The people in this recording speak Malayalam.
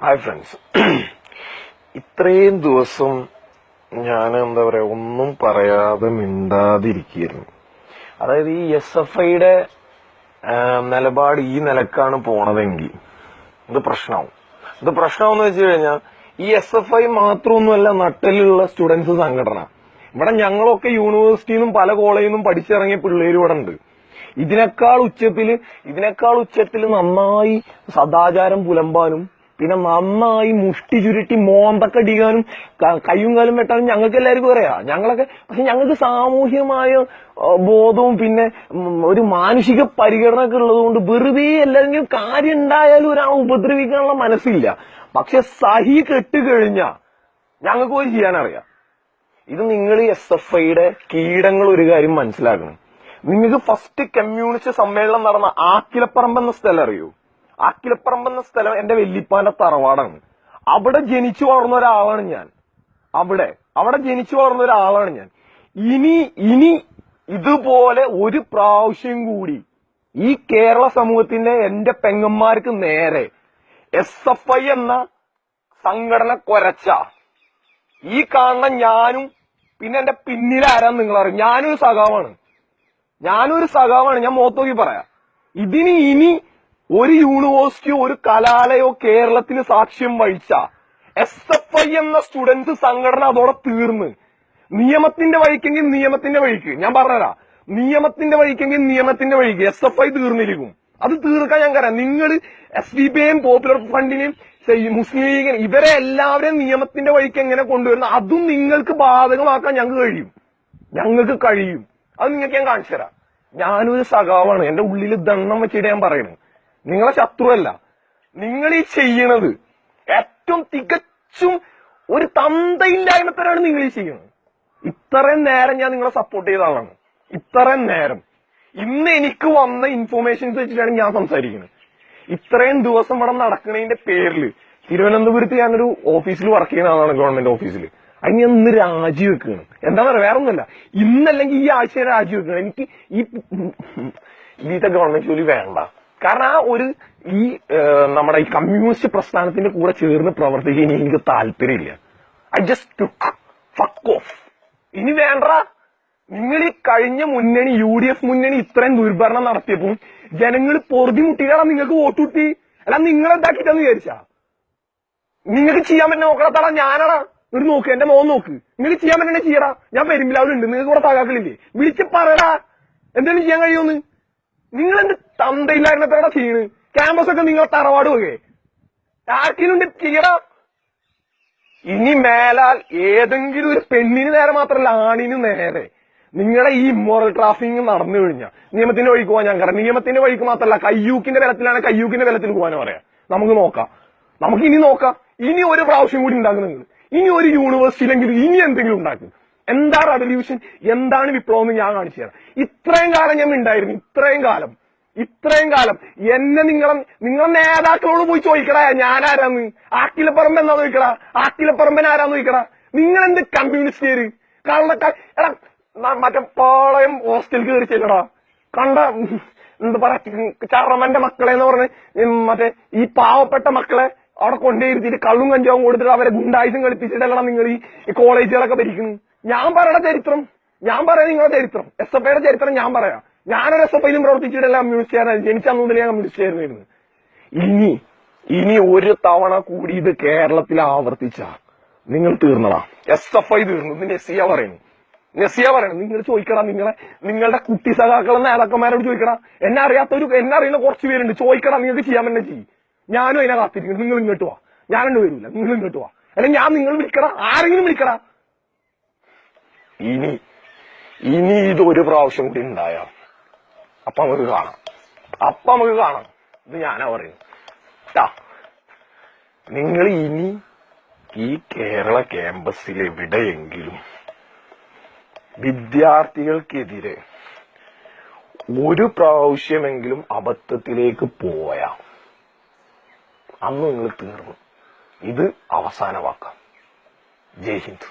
ഹായ് ഫ്രണ്ട്സ്, ഇത്രയും ദിവസം ഞാൻ ഒന്നും പറയാതെ മിണ്ടാതിരിക്കുകയായിരുന്നു. അതായത് ഈ SFIയുടെ നിലപാട് ഈ നിലക്കാണ് പോണതെങ്കിൽ ഇത് പ്രശ്നമാവും. ഇത് പ്രശ്നമെന്ന് വെച്ച് കഴിഞ്ഞാൽ ഈ SFI മാത്രമൊന്നുമല്ല നട്ടലുള്ള സ്റ്റുഡൻസ് സംഘടന. ഇവിടെ ഞങ്ങളൊക്കെ യൂണിവേഴ്സിറ്റിയിൽ നിന്നും പല കോളേജിൽ നിന്നും പഠിച്ചിറങ്ങിയ പിള്ളേര് ഇവിടെ ഉണ്ട്. ഇതിനേക്കാൾ ഉച്ചത്തിൽ നന്നായി സദാചാരം പുലമ്പാനും പിന്നെ നന്നായി മുഷ്ടി ചുരുട്ടി മോന്തൊക്കെ അടിക്കാനും കയ്യും കാലും വെട്ടാനും ഞങ്ങൾക്ക് എല്ലാവർക്കും അറിയാം. പക്ഷെ ഞങ്ങൾക്ക് സാമൂഹ്യമായ ബോധവും പിന്നെ ഒരു മാനുഷിക പരിഗണനയൊക്കെ ഉള്ളത് കൊണ്ട് വെറുതെ എല്ലാവരും കാര്യം ഉണ്ടായാലും ഒരാളെ ഉപദ്രവിക്കാനുള്ള മനസ്സില്ല. പക്ഷെ സഹി കെട്ടുകഴിഞ്ഞാ ഞങ്ങൾക്ക് പോയി ചെയ്യാനറിയാം. ഇത് നിങ്ങൾ SFIയുടെ കീടങ്ങൾ ഒരു കാര്യം മനസ്സിലാക്കണം. നിങ്ങൾക്ക് ഫസ്റ്റ് കമ്മ്യൂണിസ്റ്റ് സമ്മേളനം നടന്ന ആക്കിലപ്പറമ്പ് എന്ന സ്ഥലം അറിയൂ? ആക്കിലപ്പറമ്പ് എന്ന സ്ഥലം എന്റെ വല്യപ്പാന്റെ തറവാടാണ്. അവിടെ ജനിച്ചു വളർന്ന ഒരാളാണ് ഞാൻ. അവിടെ ജനിച്ചു വളർന്ന ഒരാളാണ് ഞാൻ. ഇനി ഇതുപോലെ ഒരു പ്രാവശ്യം കൂടി ഈ കേരള സമൂഹത്തിന്റെ എന്റെ പെങ്ങന്മാർക്ക് നേരെ SFI എന്ന സംഘടന കൊരച്ച ഈ കാണുന്ന ഞാനും പിന്നെ എന്റെ പിന്നിലാരാന്ന് നിങ്ങൾ അറിയും. ഞാനൊരു സഖാവാണ്. ഞാൻ മുഖത്ത് നോക്കി പറയാം. ഇനി ഒരു യൂണിവേഴ്സിറ്റിയോ ഒരു കലാലയോ കേരളത്തിന് സാക്ഷ്യം വഹിച്ച SFI എന്ന സ്റ്റുഡൻസ് സംഘടന അതോടെ തീർന്ന്. നിയമത്തിന്റെ വഴിക്കെങ്കിൽ നിയമത്തിന്റെ വഴിക്ക് ഞാൻ പറഞ്ഞുതരാം. നിയമത്തിന്റെ വഴിക്കെങ്കിൽ നിയമത്തിന്റെ വഴിക്ക് SFI തീർന്നിരിക്കും. അത് തീർക്കാൻ ഞങ്ങൾക്കറിയാം. നിങ്ങൾ SDPയും പോപ്പുലർ ഫ്രണ്ടിനെയും മുസ്ലിം ലീഗിനെയും ഇവരെ എല്ലാവരെയും നിയമത്തിന്റെ വഴിക്ക് എങ്ങനെ കൊണ്ടുവരുന്ന അതും നിങ്ങൾക്ക് ബാധകമാക്കാൻ ഞങ്ങൾക്ക് കഴിയും. അത് നിങ്ങൾക്ക് ഞാൻ കാണിച്ചു തരാം. ഞാനൊരു സഖാവാണ്. എന്റെ ഉള്ളിൽ ദണ്ണം വെച്ചിട്ട് ഞാൻ പറയുന്നത്. നിങ്ങളെ ശത്രുവല്ല. നിങ്ങൾ ഈ ചെയ്യണത് ഏറ്റവും തികച്ചും ഒരു തന്തയില്ലായ്മത്തരാണ് നിങ്ങൾ ഈ ചെയ്യുന്നത്. ഇത്രയും നേരം ഞാൻ നിങ്ങളെ സപ്പോർട്ട് ചെയ്ത ആളാണ്. ഇത്രയും നേരം ഇന്ന് എനിക്ക് വന്ന ഇൻഫോർമേഷൻസ് വെച്ചിട്ടാണ് ഞാൻ സംസാരിക്കുന്നത്. ഇത്രയും ദിവസം ഇവിടെ നടക്കുന്നതിന്റെ പേരിൽ തിരുവനന്തപുരത്ത് ഞാനൊരു ഓഫീസിൽ വർക്ക് ചെയ്യുന്ന ആളാണ്, ഗവൺമെന്റ് ഓഫീസിൽ. അതിന് ഞാൻ ഇന്ന് രാജിവെക്കുകയാണ്. എന്താ പറയുക, വേറെ ഒന്നുമല്ല. ഇന്നല്ലെങ്കിൽ ഈ ആഴ്ച രാജിവെക്കുകയാണ്. എനിക്ക് ഇതിന്റെ ഗവൺമെന്റ് ജോലി വേണ്ട. കാരണം നമ്മുടെ ഈ കമ്മ്യൂണിസ്റ്റ് പ്രസ്ഥാനത്തിന്റെ കൂടെ ചേർന്ന് പ്രവർത്തിക്കാൻ എനിക്ക് താല്പര്യമില്ല. I just took fuck of. ഇനി വേണ്ട. നിങ്ങൾ ഈ കഴിഞ്ഞ മുന്നണി UDF മുന്നണി ഇത്രയും ദുർഭരണം നടത്തിയപ്പോൾ ജനങ്ങൾ പൊറുതി മുട്ടിയാണ് നിങ്ങൾക്ക് വോട്ട് കിട്ടി. അല്ല നിങ്ങൾ എന്താക്കിട്ടെന്ന് വിചാരിച്ചാ? നിങ്ങൾക്ക് ചെയ്യാൻ പറ്റുന്ന നോക്കണത്താടാ ഞാനാടാ. ഒരു നോക്ക്, എന്റെ മോൻ നോക്ക്. നിങ്ങൾക്ക് ചെയ്യാൻ പറ്റണേ ചെയ്യടാ. ഞാൻ പെരുമ്പിലാവിലുണ്ട്. നിങ്ങൾക്ക് കൂടെ താകാക്കളില്ലേ? വിളിച്ച് പറയടാ എന്തെങ്കിലും ചെയ്യാൻ കഴിയുമെന്ന്. നിങ്ങൾ എന്ത് തന്തയില്ലായിരുന്നത്രടാ ചെയ്യണ്? ക്യാമ്പസ് ഒക്കെ നിങ്ങൾ തറവാട് പോകെ ആർക്കെങ്കിലും ചെയ്യടാ. ഇനി മേലാൽ ഏതെങ്കിലും ഒരു പെണ്ണിന് നേരെ മാത്രമല്ല ആണിന് നേരെ നിങ്ങളുടെ ഈ ഇമ്മോറൽ ട്രാഫിക്കിംഗ് നടന്നു കഴിഞ്ഞാൽ നിയമത്തിന്റെ വഴിക്ക് പോകാൻ ഞാൻ പറയാം. നിയമത്തിന്റെ വഴിക്ക് മാത്രമല്ല, കയ്യൂക്കിന്റെ ബലത്തിലാണ് കയ്യൂക്കിന്റെ ബലത്തിൽ പോകാനും പറയാം. നമുക്ക് ഇനി നോക്കാം. ഇനി ഒരു പ്രാവശ്യം കൂടി ഉണ്ടാക്കും നിങ്ങൾ. ഇനി ഒരു യൂണിവേഴ്സിറ്റിയിലെങ്കിലും ഇനി എന്തെങ്കിലും ഉണ്ടാക്കും. എന്താ റവല്യൂഷൻ, എന്താണ് വിപ്ലവം എന്ന് ഞാൻ കാണിച്ചു തരാം. ഇത്രയും കാലം ഞാൻ ഉണ്ടായിരുന്നു. ഇത്രയും കാലം എന്നെ നിങ്ങളെ നേതാക്കളോട് പോയി ചോദിക്കടാ ഞാനാരാന്ന്. ആക്കിലപ്പറമ്പ് എന്നാ ചോദിക്കടാ. ആക്കിലപ്പറമ്പൻ ആരാന്ന് ചോദിക്കടാ. നിങ്ങൾ എന്ത് കമ്മ്യൂണിസ്റ്റ് എടാ മറ്റേ പാളയം ഹോസ്റ്റലിൽ കയറി ചെല്ലടാ. കണ്ട എന്താ പറയാ ചറമന്റെ മക്കളെ എന്ന് പറഞ്ഞ് മറ്റേ ഈ പാവപ്പെട്ട മക്കളെ അവിടെ കൊണ്ടേയിരുത്തിട്ട് കള്ളും കഞ്ചാവും കൊടുത്തിട്ട് അവരെ ഗുണ്ടായുസം കളിപ്പിച്ചിട്ടല്ല നിങ്ങൾ ഈ കോളേജുകളൊക്കെ ഭരിക്കുന്നു. ഞാൻ പറയുന്ന ചരിത്രം, നിങ്ങളുടെ ചരിത്രം, SFIയുടെ ചരിത്രം ഞാൻ പറയാം. ഞാനൊരു SFIയിലും പ്രവർത്തിച്ചിട്ടല്ല കമ്മ്യൂണിസ്റ്റ് ജനിച്ചന്നു മുതലേ ഞാൻ കമ്മ്യൂണിസ്റ്റ് ആയിരുന്നു. ഇനി ഒരു തവണ കൂടി ഇത് കേരളത്തിൽ ആവർത്തിച്ച നിങ്ങൾ തീർന്നടാ. SFI തീർന്നു. ഇത് നെസിയ പറയുന്നു. നിങ്ങൾ ചോദിക്കടാ. നിങ്ങളുടെ കുട്ടി സഖാക്കളെ നേതാക്കന്മാരോട് ചോദിക്കടാ. എന്നെ അറിയുന്ന കുറച്ച് പേരുണ്ട്. ചോദിക്കടാ. നിങ്ങൾക്ക് ചെയ്യാൻ തന്നെ ചെയ്യും. ഞാനും അതിനെ കാത്തിരിക്കുന്നു. നിങ്ങൾ ഇങ്ങോട്ട് വാ. ഞാനെന്നെ വരൂല. നിങ്ങൾ ഇങ്ങോട്ട് വാ. അല്ലെങ്കിൽ ഞാൻ നിങ്ങൾ വിളിക്കടാ. ആരെങ്കിലും വിളിക്കടാ. ഇനി ഇതൊരു പ്രാവശ്യം കൂടി ഉണ്ടായ അപ്പൊ നമുക്ക് കാണാം. ഇത് ഞാനാ പറയുന്നത്. നിങ്ങൾ ഇനി ഈ കേരള ക്യാമ്പസിൽ എവിടെയെങ്കിലും വിദ്യാർത്ഥികൾക്കെതിരെ ഒരു പ്രാവശ്യമെങ്കിലും അബദ്ധത്തിലേക്ക് പോയാ അന്ന് നിങ്ങൾ തീർന്നു. ഇത് അവസാന വാക്കാം. ജയ് ഹിന്ദ്.